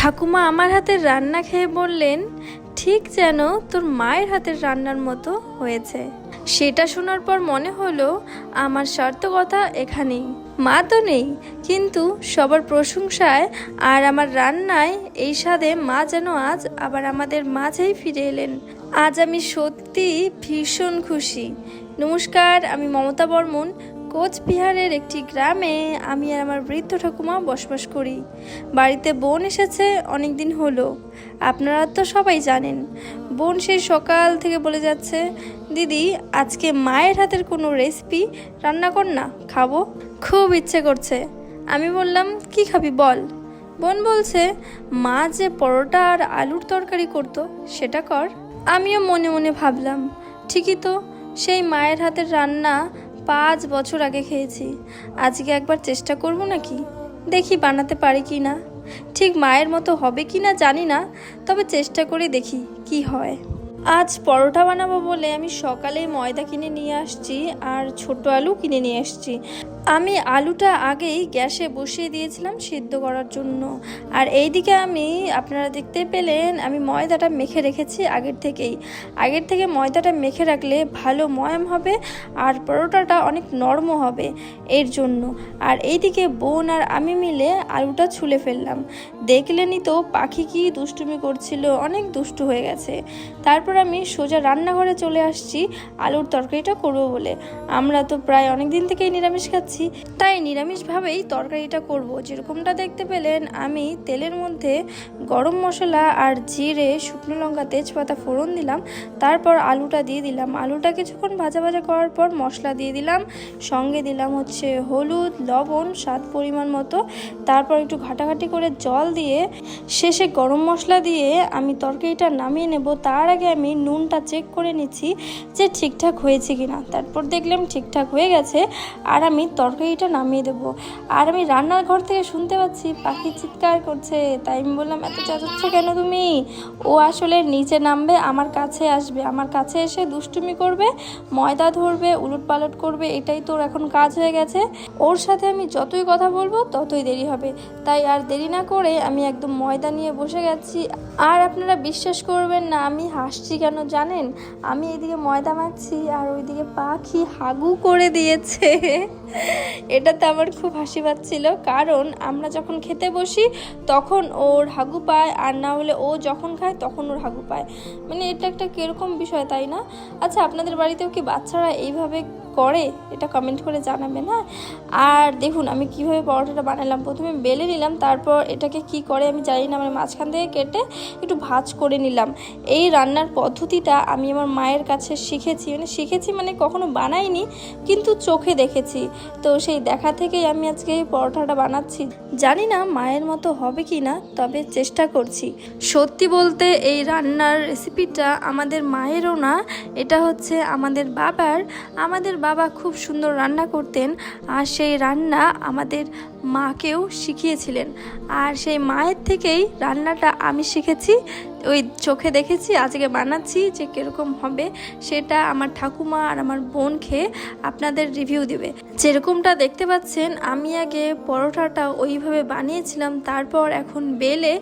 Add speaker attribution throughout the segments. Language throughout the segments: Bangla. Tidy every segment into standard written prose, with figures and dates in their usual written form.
Speaker 1: ঠাকুমা আমার হাতের রান্না খেয়ে বললেন, ঠিক যেন তোর মায়ের হাতের রান্নার মতো হয়েছে। সেটা শোনার পর মনে হলো আমার সার্থকতা এখানেই। মা তো নেই, কিন্তু সবার প্রশংসায় আর আমার রান্নায় এই স্বাদে মা যেন আজ আবার আমাদের মাঝেই ফিরে এলেন। আজ আমি সত্যি ভীষণ খুশি। নমস্কার, আমি মমতা বর্মন। কোচবিহারের একটি গ্রামে আমি আর আমার বৃদ্ধ ঠাকুমা বসবাস করি। বাড়িতে বোন এসেছে অনেক দিন হলো, আপনারা তো সবাই জানেন। বোন সেই সকাল থেকে বলে যাচ্ছে, দিদি আজকে মায়ের হাতের কোনো রেসিপি রান্না কর না, খাবো, খুব ইচ্ছে করছে। আমি বললাম, কি খাবি বল। বোন বলছে, মা যে পরোটা আর আলুর তরকারি করতো সেটা কর। আমিও মনে মনে ভাবলাম, ঠিকই তো, সেই মায়ের হাতের রান্না 5 বছর আগে খেয়েছি। আজকে একবার চেষ্টা করব নাকি, দেখি বানাতে পারি কি না। ঠিক মায়ের মতো হবে কি না জানি না, তবে চেষ্টা করে দেখি কি হয়। আজ পরোটা বানাবো বলে আমি সকালেই ময়দা কিনে নিয়ে আসছি আর ছোট আলু কিনে নিয়ে আসছি। আমি আলুটা আগেই গ্যাসে বসিয়ে দিয়েছিলাম সিদ্ধ করার জন্য। আর এইদিকে আপনারা দেখতে পেলেন আমি ময়দাটা মেখে রেখেছি আগের থেকে ময়দাটা মেখে রাখলে ভালো ময়াম হবে আর পরোটাটা অনেক নরম হবে এর জন্য। আর এইদিকে বোন আর আমি মিলে আলুটা ছুলে ফেললাম। দেখলেনই তো পাখি কি দুষ্টুমি করছিল, অনেক দুষ্টু হয়ে গেছে। তারপর আমি সোজা রান্নাঘরে চলে আসছি আলুর তরকারিটা করব বলে। আমরা তো প্রায় অনেক দিন থেকেই নিরামিষ খাচ্ছি, তাই নিরামিষভাবেই তরকারিটা করব। যেরকমটা দেখতে পেলেন, আমি তেলের মধ্যে গরম মশলা আর জিরে, শুকনো লঙ্কা, তেজপাতা ফোড়ন দিলাম। তারপর আলুটা দিয়ে দিলাম। আলুটা কিছুক্ষণ ভাজা করার পর মশলা দিয়ে দিলাম, সঙ্গে দিলাম হচ্ছে হলুদ, লবণ স্বাদ পরিমাণ মতো। তারপর একটু ঘাটাঘাটি করে জল দিয়ে শেষে গরম মশলা দিয়ে আমি তরকারিটা নামিয়ে নেব। তার আগে আমি নুনটা চেক করে নিচ্ছি যে ঠিকঠাক হয়েছে কিনা। তারপর দেখলাম ঠিকঠাক হয়ে গেছে, আর আমি তরকারিটা নামিয়ে দেবো। আর আমি রান্নার ঘর থেকে শুনতে পাচ্ছি পাখি চিৎকার করছে। তাই আমি বললাম, এত চেঁচাচ্ছ কেন তুমি? ও আসলে নিচে নামবে, আমার কাছে আসবে, আমার কাছে এসে দুষ্টুমি করবে, ময়দা ধরবে, উলটপালট করবে। এটাই তোর এখন কাজ হয়ে গেছে। ওর সাথে আমি যতই কথা বলবো ততই দেরি হবে। তাই আর দেরি না করে আমি একদম ময়দা নিয়ে বসে গেছি। আর আপনারা বিশ্বাস করবেন না আমি হাসছি কেন জানেন? আমি এদিকে ময়দা মাখছি আর ওইদিকে পাখি হাগু করে দিয়েছে। এটাতে আমার খুব হাসি পাচ্ছিল, কারণ আমরা যখন খেতে বসি তখন ওর হাগু পায়, আর না হলে ও যখন খায় তখন ওর হাগু পায়। মানে এটা একটা কিরকম বিষয়, তাই না? আচ্ছা, আপনাদের বাড়িতেও কি বাচ্চারা এইভাবে করে? এটা কমেন্ট করে জানাবেন। হ্যাঁ, আর দেখুন আমি কিভাবে পরোটাটা বানালাম। প্রথমে বেলে নিলাম, তারপর এটাকে কি করে আমি জানি না, মানে মাঝখান থেকে কেটে একটু ভাঁজ করে নিলাম। এই রান্নার পদ্ধতিটা আমি আমার মায়ের কাছে শিখেছি মানে কখনো বানাইনি, কিন্তু চোখে দেখেছি। তো সেই দেখা থেকেই আমি আজকে এই পরোটাটা বানাচ্ছি। জানি না মায়ের মতো হবে কি না, তবে চেষ্টা করছি। সত্যি বলতে এই রান্নার রেসিপিটা আমাদের মায়েরও না, এটা হচ্ছে আমাদের বাবার। আমাদের বাবা খুব সুন্দর রান্না করতেন, আর সেই রান্না আমাদের মাকেও শিখিয়েছিলেন। আর সেই মায়ের থেকেই রান্নাটা আমি শিখেছি, ওই চোখে দেখেছি। আজকে বানাচ্ছি, যে কীরকম হবে সেটা আমার ঠাকুমা আর আমার বোন খেয়ে আপনাদের রিভিউ দেবে। যেরকমটা দেখতে পাচ্ছেন, আমি আগে পরোটাটা ওইভাবে বানিয়েছিলাম, তারপর এখন বেলে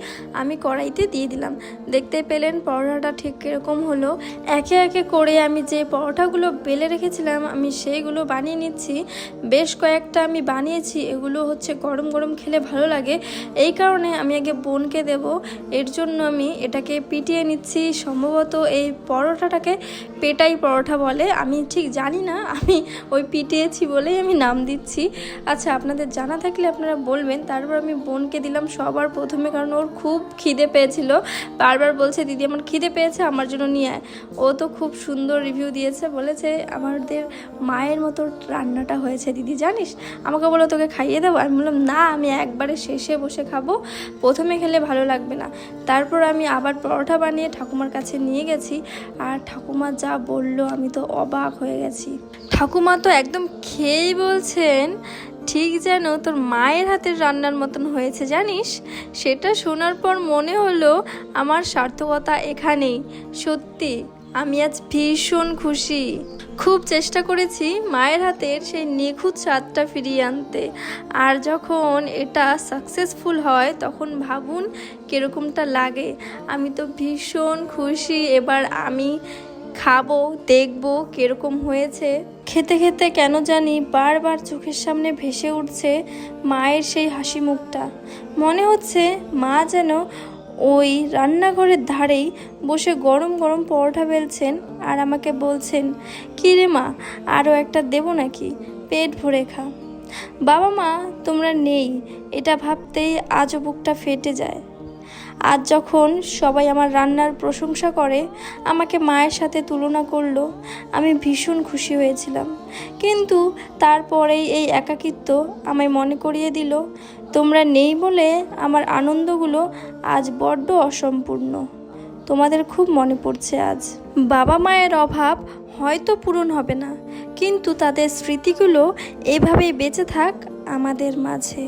Speaker 1: আমি কড়াইতে দিয়ে দিলাম। দেখতে পেলেন পরোটাটা ঠিক কীরকম হলো। একে একে করে আমি যে পরোটাগুলো বেলে রেখেছিলাম আমি সেইগুলো বানিয়ে নিচ্ছি। বেশ কয়েকটা আমি বানিয়েছি, এগুলো হচ্ছে গরম গরম খেলে ভালো লাগে, এই কারণে আমি আগে বোনকে দেব। এর জন্য আমি এটাকে পিটিয়ে নিচ্ছি। সম্ভবত এই পরোটাটাকে পেটাই পরোটা বলে, আমি ঠিক জানি না, আমি ওই পিটিয়েছি বলেই আমি নাম দিচ্ছি। আচ্ছা, আপনাদের জানা থাকলে আপনারা বলবেন। তারপর আমি বোনকে দিলাম সবার প্রথমে, কারণ ওর খুব খিদে পেয়েছিল। বারবার বলছে, দিদি আমার খিদে পেয়েছে, আমার জন্য নিয়ে আয়। ও তো খুব সুন্দর রিভিউ দিয়েছে, বলেছে আমাদের মায়ের মতো রান্নাটা হয়েছে দিদি, জানিস। আমাকে বলো তোকে খাইয়ে দেবো। আমি বললাম, না, আমি একবারে শেষে বসে খাবো, প্রথমে খেলে ভালো লাগবে না। তারপর আমি আবার পরোটা বানিয়ে ঠাকুমার কাছে নিয়ে গেছি, আর ঠাকুমা যা বললো আমি তো অবাক হয়ে গেছি। ঠাকুমা তো একদম খেয়েই বলছেন, ঠিক যেন তোর মায়ের হাতের রান্নার মতন হয়েছে, জানিস। সেটা শোনার পর মনে হলো আমার সার্থকতা এখানেই। সত্যি আমি আজ ভীষণ খুশি। খুব চেষ্টা করেছি মায়ের হাতের সেই নিখুঁত স্বাদটা ফিরিয়ে আনতে, আর যখন এটা সাকসেসফুল হয় তখন ভাবুন কীরকমটা লাগে। আমি তো ভীষণ খুশি। এবার আমি খাবো, দেখবো কীরকম হয়েছে। খেতে খেতে কেন জানি বারবার চোখের সামনে ভেসে উঠছে মায়ের সেই হাসি মুখটা। মনে হচ্ছে মা যেন ওই রান্নাঘরের ধারেই বসে গরম গরম পরোটা বেলছেন আর আমাকে বলছেন, কী রে মা, আরও একটা দেবো নাকি, পেট ভরে খা। বাবা মা তোমরা নেই এটা ভাবতেই আজও বুকটা ফেটে যায়। আজ যখন সবাই আমার রান্নার প্রশংসা করে, আমাকে মায়ের সাথে তুলনা করলো, আমি ভীষণ খুশি হয়েছিলাম। কিন্তু তারপরেই এই একাকিত্ব আমায় মনে করিয়ে দিল, তোমরা নেই বলে আমার আনন্দগুলো আজ বড্ড অসম্পূর্ণ। তোমাদের খুব মনে পড়ছে আজ। বাবা মায়ের অভাব হয়তো পূরণ হবে না, কিন্তু তাদের স্মৃতিগুলো এভাবেই বেঁচে থাক আমাদের মাঝে।